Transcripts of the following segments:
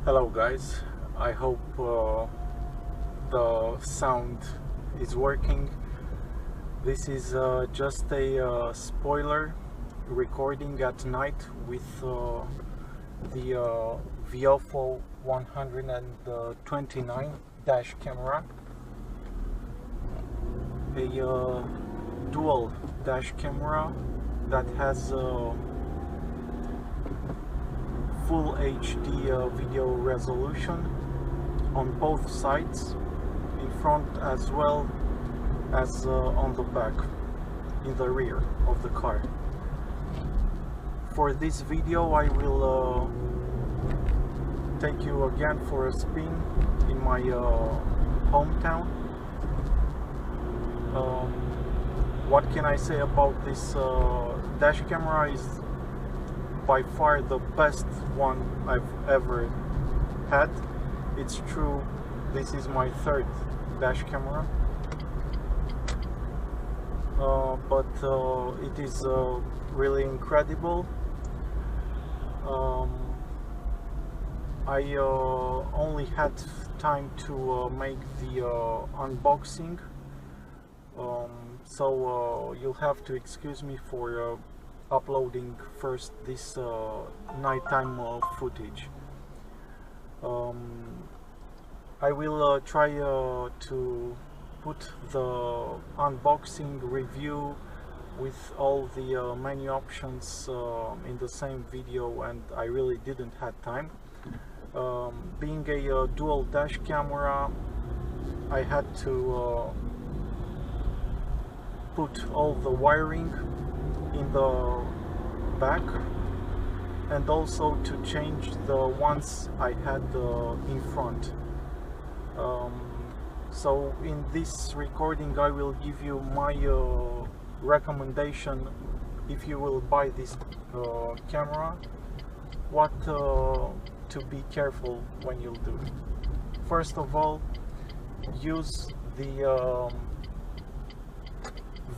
Hello guys, I hope the sound is working. This is just a spoiler recording at night with the VIOFO A129 dash camera, a dual dash camera that has full HD video resolution on both sides, in front as well as on the back, in the rear of the car. For this video I will take you again for a spin in my hometown. What can I say about this dash camera? Is by far the best one I've ever had. It's true, this is my third dash camera, but it is really incredible. I only had time to make the unboxing, so you'll have to excuse me for uploading first this nighttime footage. I will try to put the unboxing review with all the menu options in the same video, and I really didn't have time. Being a dual dash camera, I had to put all the wiring in the back, and also to change the ones I had in front. So in this recording I will give you my recommendation if you will buy this camera, what to be careful when you'll do it. First of all, use the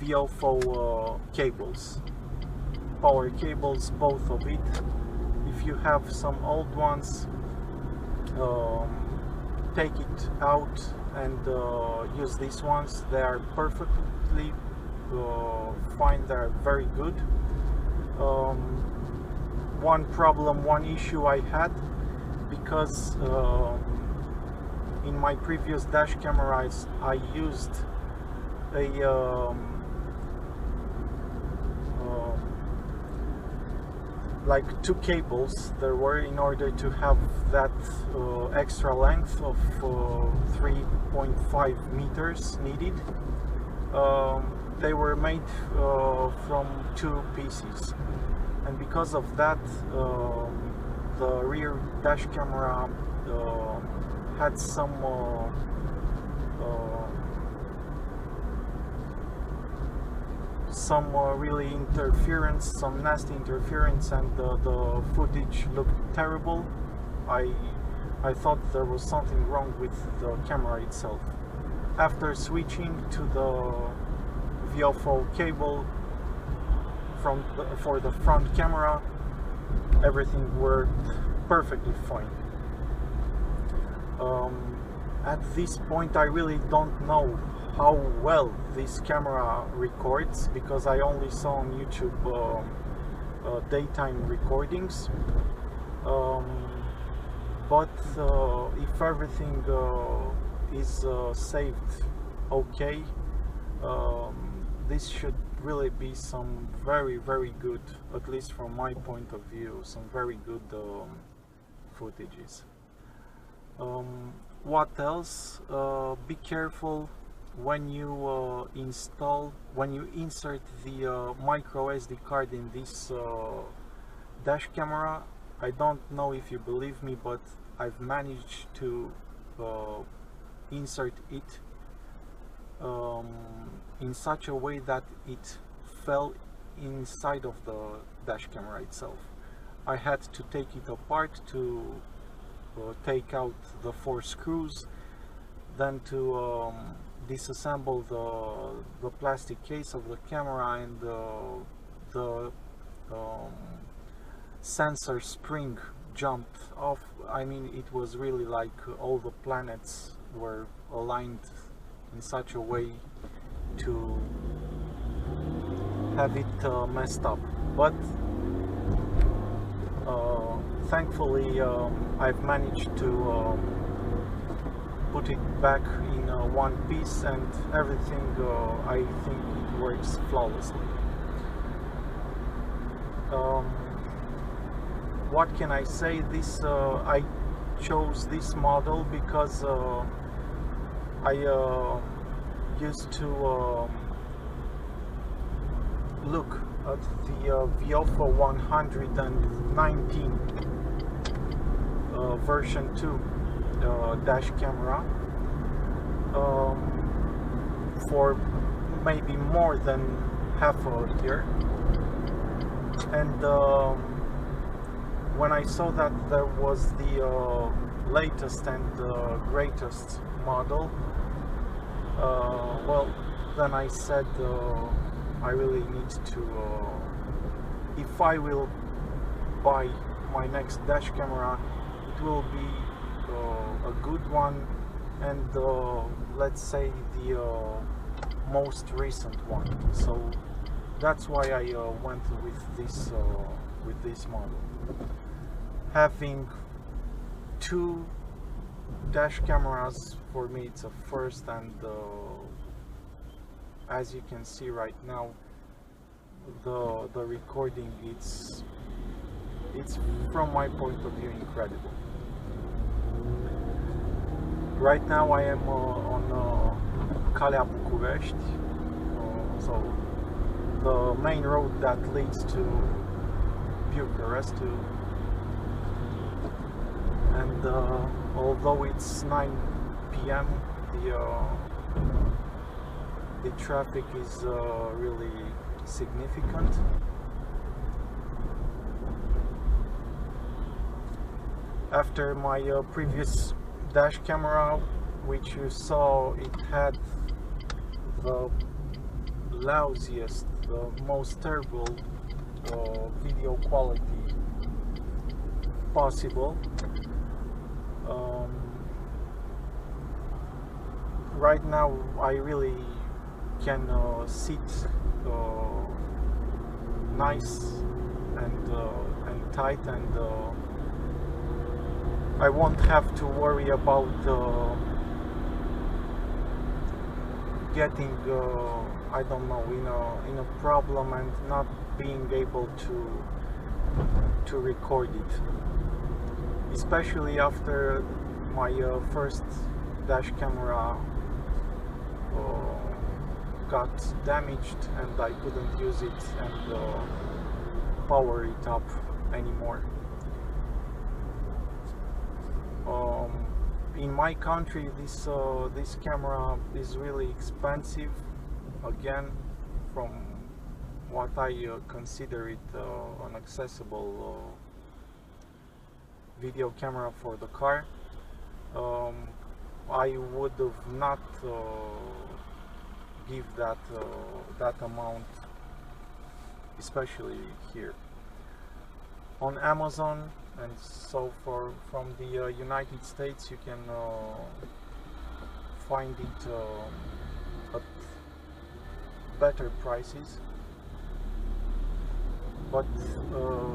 VIOFO cables, power cables, both of it. If you have some old ones, take it out and use these ones. They are perfectly fine, they are very good. One problem, one issue I had, because in my previous dash cameras I used a like two cables there were, in order to have that extra length of 3.5 meters needed. They were made from two pieces, and because of that the rear dash camera had some really interference, some nasty interference, and the footage looked terrible. I thought there was something wrong with the camera itself. After switching to the VIOFO cable for the front camera, everything worked perfectly fine. At this point I really don't know how well this camera records, because I only saw on YouTube daytime recordings, but if everything is saved okay, this should really be some very good, at least from my point of view, some very good footages. What else? Be careful when you insert the micro SD card in this dash camera. I don't know if you believe me, but I've managed to insert it in such a way that it fell inside of the dash camera itself. I had to take it apart to take out the 4 screws, then to disassemble the plastic case of the camera, and the sensor spring jumped off. I mean, it was really like all the planets were aligned in such a way to have it messed up. But thankfully I've managed to put it back in one piece, and everything I think it works flawlessly. What can I say? This I chose this model because I used to look at the VIOFO A129 version 2 dash camera for maybe more than half a year, and when I saw that there was the latest and greatest model, well, then I said I really need to, if I will buy my next dash camera, it will be a good one, and let's say the most recent one. So that's why I went with this model. Having two dash cameras, for me it's a first, and as you can see right now, the recording, it's from my point of view incredible. Right now I am on Calea București, so the main road that leads to Bucharest, and although it's 9 p.m. the traffic is really significant. After my previous dash camera, which you saw, it had the lousiest, the most terrible video quality possible. Right now I really can sit nice and tight, and I won't have to worry about getting I don't know, in a problem and not being able to record it, especially after my first dash camera got damaged and I couldn't use it and power it up anymore. In my country, this camera is really expensive, again, from what I consider it an accessible video camera for the car. I would have not give that amount, especially here on Amazon. And so from the United States, you can find it at better prices. But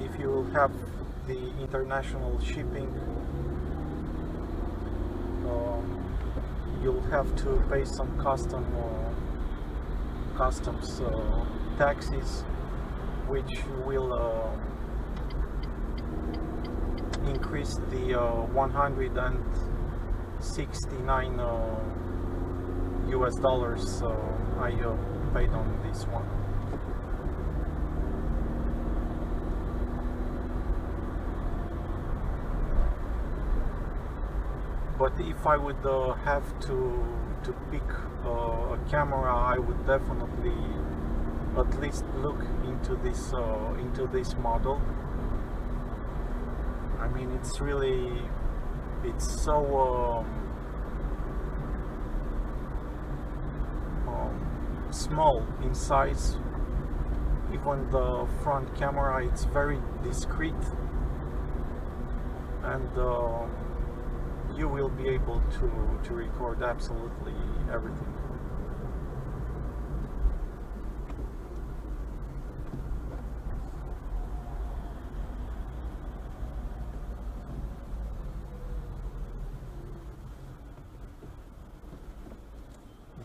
if you have the international shipping, you'll have to pay some customs taxes, which will increase the 169 US dollars I paid on this one. But if I would have to pick a camera, I would definitely at least look into this model. I mean, it's so small in size. Even the front camera, it's very discreet. and you will be able to record absolutely everything.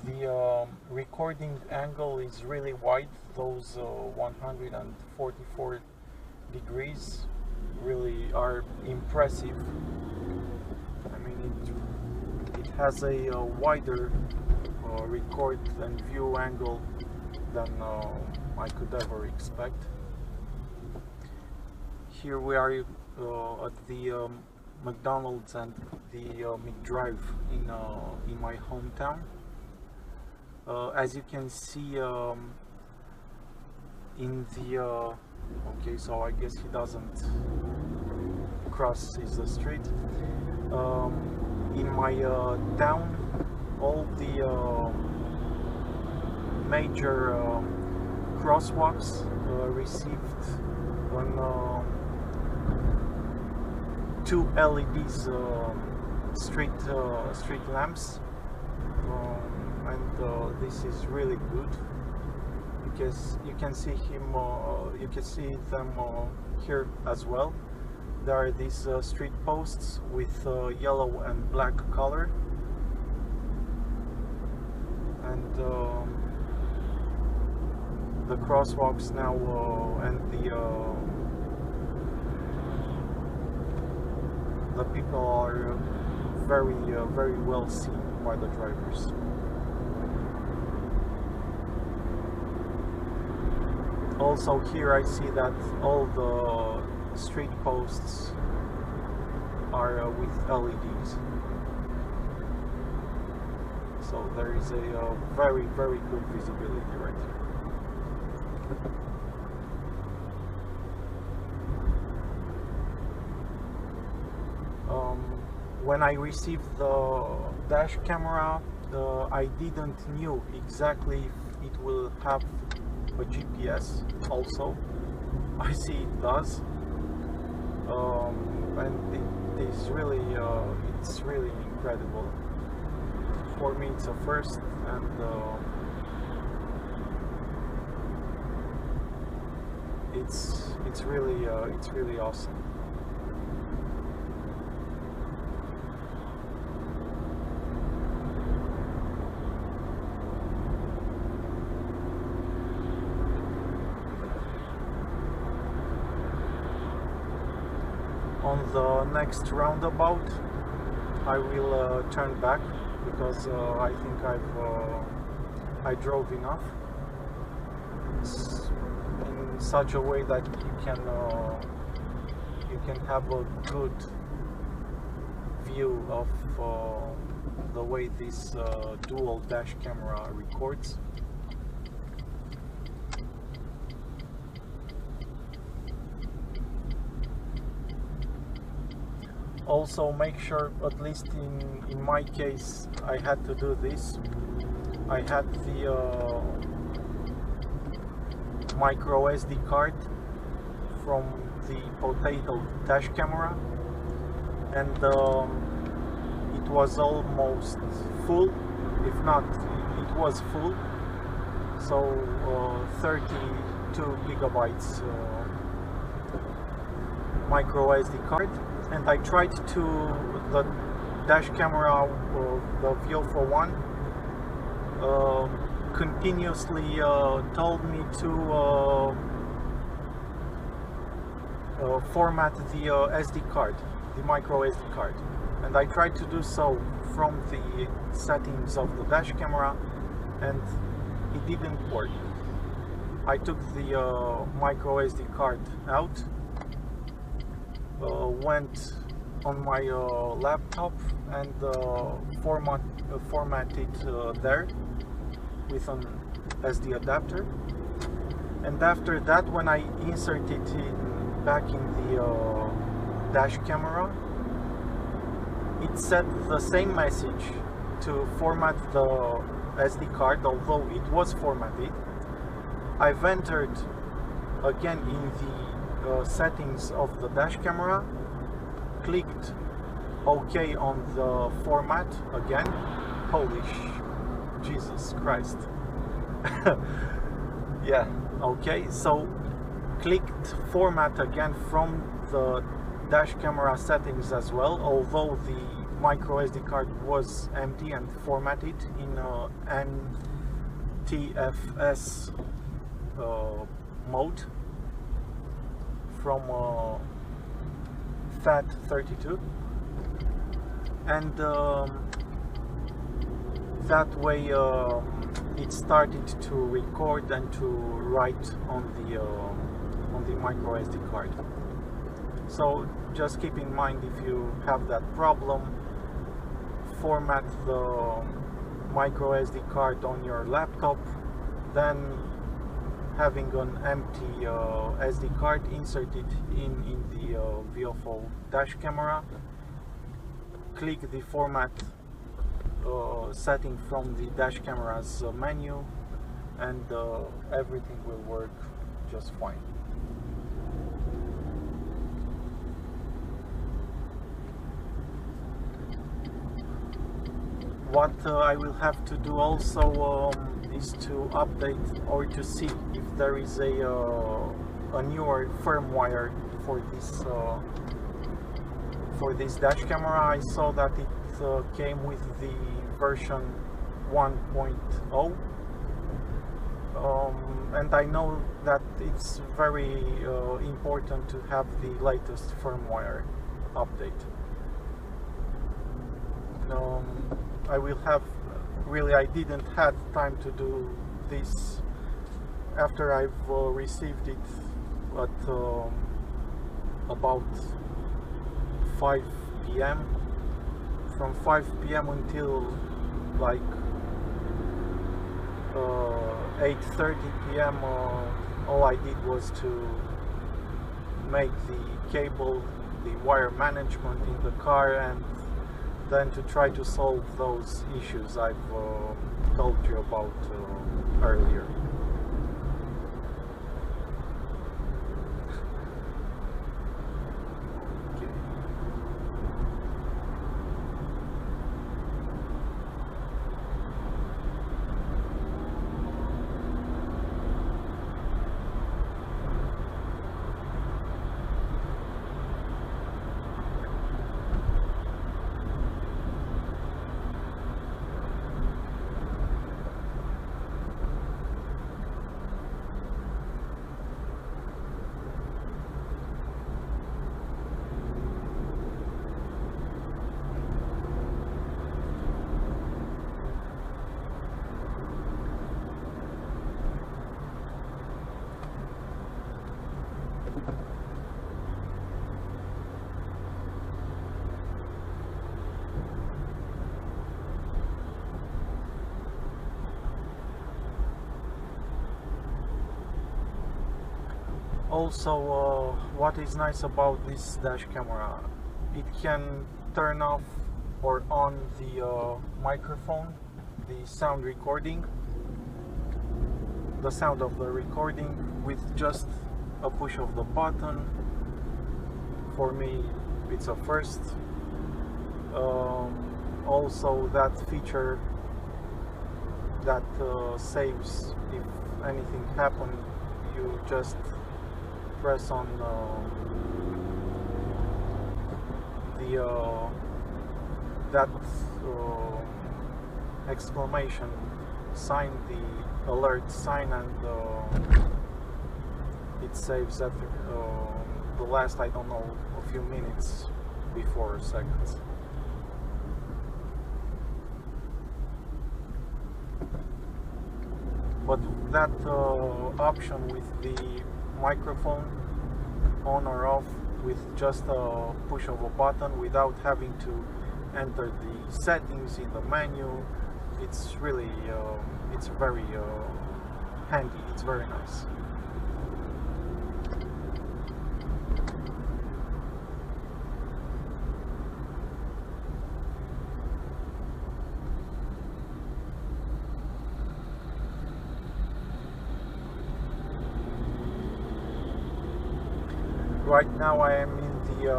The recording angle is really wide, those 144 degrees really are impressive. I mean, it has a wider record and view angle than I could ever expect. Here we are at the McDonald's and the McDrive in my hometown. As you can see in the okay, so I guess he doesn't cross the street. In my town, all the major crosswalks received on 2 LEDs street lamps. And this is really good because you can see him, you can see them here as well. There are these street posts with yellow and black color, and the crosswalks now and the people are very well seen by the drivers. Also here I see that all the street posts are with LEDs. So there is a very good visibility right here. When I received the dash camera, I didn't knew exactly if it will have a GPS also. I see it does, and it is really it's really incredible. For me it's a first, and it's really awesome. On the next roundabout I will turn back because I think I drove enough in such a way that you can have a good view of the way this dual dash camera records. Also make sure, at least in my case, I had to do this. I had the micro SD card from the potato dash camera, and it was almost full, if not, it was full. So 32 gigabytes micro SD card. And I tried to, the dash camera, the VIOFO one, continuously told me to format the SD card, the micro SD card. And I tried to do so from the settings of the dash camera, and it didn't work. I took the micro SD card out, went on my laptop and format it there with an SD adapter, and after that, when I insert it back in the dash camera, it said the same message to format the SD card, although it was formatted. I've entered again in the settings of the dash camera, clicked OK on the format again. Holy Jesus Christ. Yeah, okay, so clicked format again from the dash camera settings as well, although the micro SD card was empty and formatted in NTFS mode from FAT32, and that way it started to record and to write on the micro SD card. So just keep in mind, if you have that problem, format the micro SD card on your laptop, then having an empty SD card, insert it in the VIOFO dash camera, click the format setting from the dash camera's menu, and everything will work just fine. What I will have to do also is to update or to see if there is a newer firmware for this dash camera. I saw that it came with the version 1.0, and I know that it's very important to have the latest firmware update. I will have, really, I didn't have time to do this after I've received it at about 5 p.m. From 5 p.m. until like 8:30 p.m. All I did was to make the cable, the wire management in the car, and then to try to solve those issues I've told you about earlier. Also, what is nice about this dash camera, it can turn off or on the microphone, the sound recording, the sound of the recording with just a push of the button. For me, it's a first. Also, that feature that saves if anything happened, you just press on that exclamation sign, the alert sign, and it saves at the last, I don't know, a few minutes before seconds. But that option with the microphone on or off with just a push of a button without having to enter the settings in the menu, it's really it's very handy, it's very nice. Right now I am in the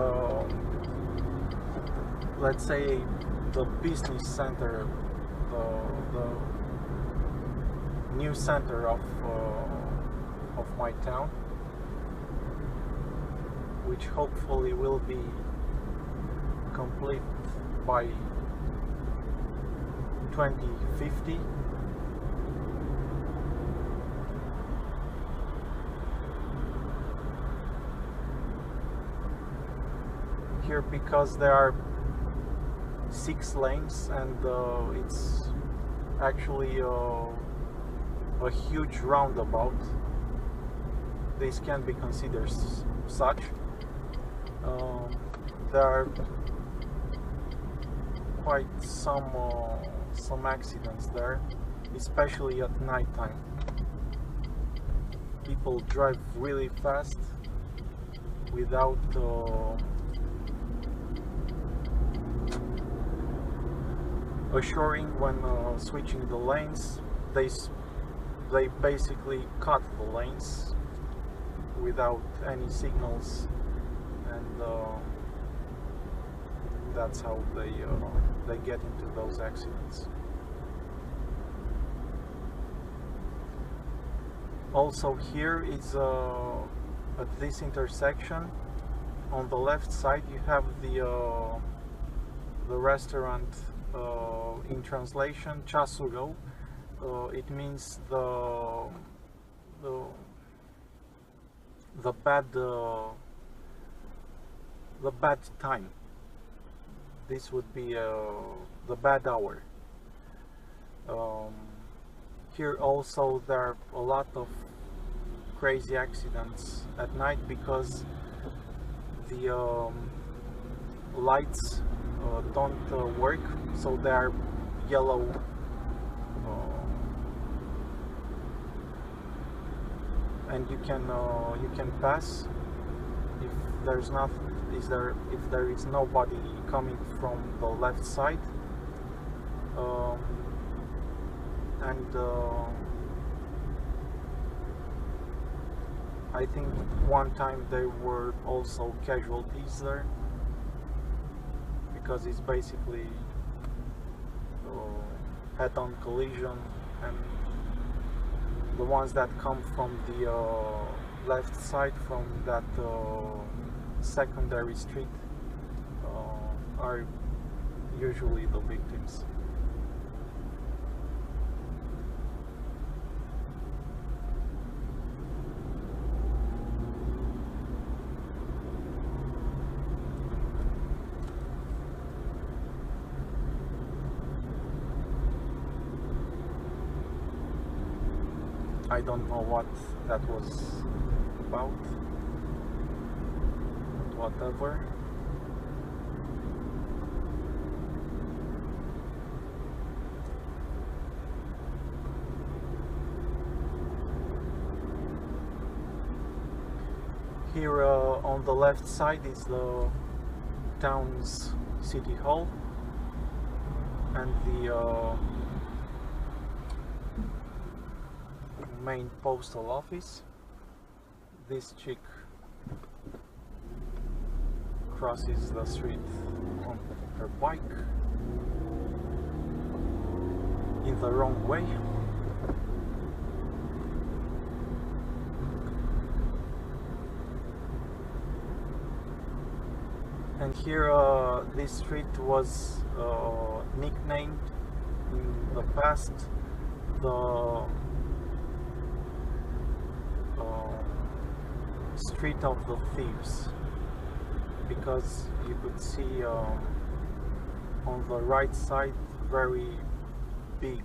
let's say, the business center, the new center of my town, which hopefully will be complete by 2050. Here, because there are 6 lanes and it's actually a huge roundabout, this can be considered such. There are quite some accidents there, especially at night time. People drive really fast without assuring when switching the lanes. They basically cut the lanes without any signals, and that's how they get into those accidents. Also, here is at this intersection, on the left side, you have the restaurant. In translation, chasugo. It means the bad time. This would be the bad hour. Here also there are a lot of crazy accidents at night because the lights don't work, so they are yellow. And you can pass if there's not if there is nobody coming from the left side, and I think one time there were also casualties there, because it's basically head-on collision, and the ones that come from the left side, from that secondary street, are usually the victims. I don't know what that was about, but whatever. Here on the left side is the town's city hall, and the main postal office. This chick crosses the street on her bike in the wrong way. And here this street was nicknamed in the past the Street of the Thieves, because you could see on the right side very big,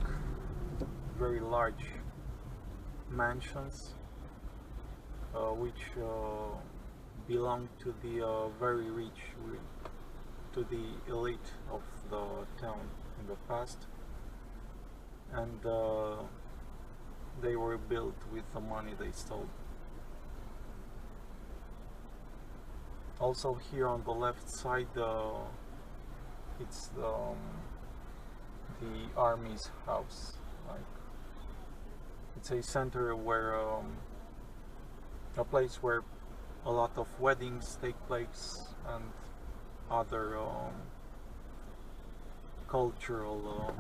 very large mansions which belong to the very rich, to the elite of the town in the past, and they were built with the money they stole. Also here on the left side, it's the army's house. Like, it's a center where a place where a lot of weddings take place and other cultural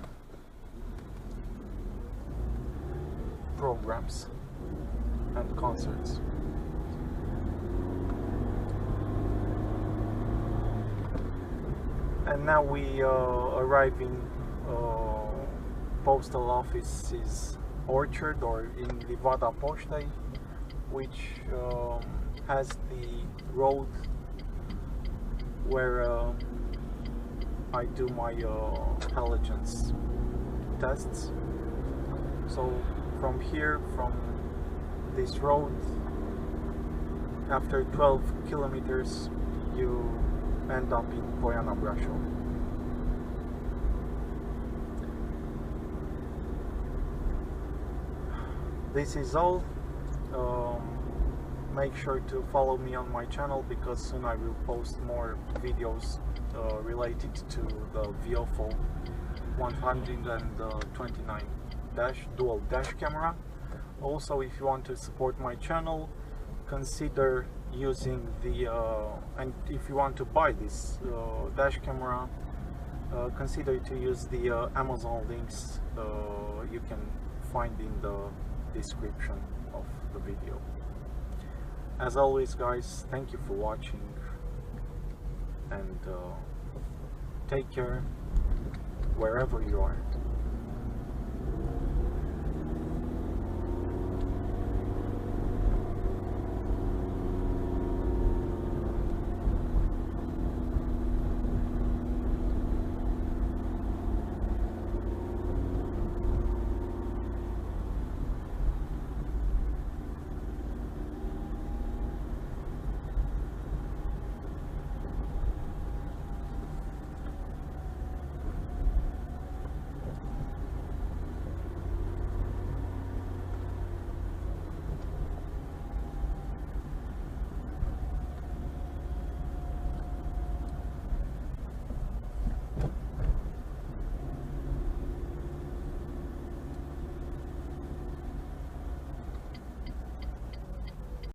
programs and concerts. And now we arrive in postal office's Orchard, or in Livada Poștei, which has the road where I do my intelligence tests. So from here, from this road, after 12 kilometers you end up in Poiana Brașov. This is all. Make sure to follow me on my channel, because soon I will post more videos related to the VIOFO A129 dual dash camera. Also, if you want to support my channel, consider using the and if you want to buy this dash camera, consider to use the Amazon links you can find in the description of the video. As always, guys, thank you for watching, and take care wherever you are.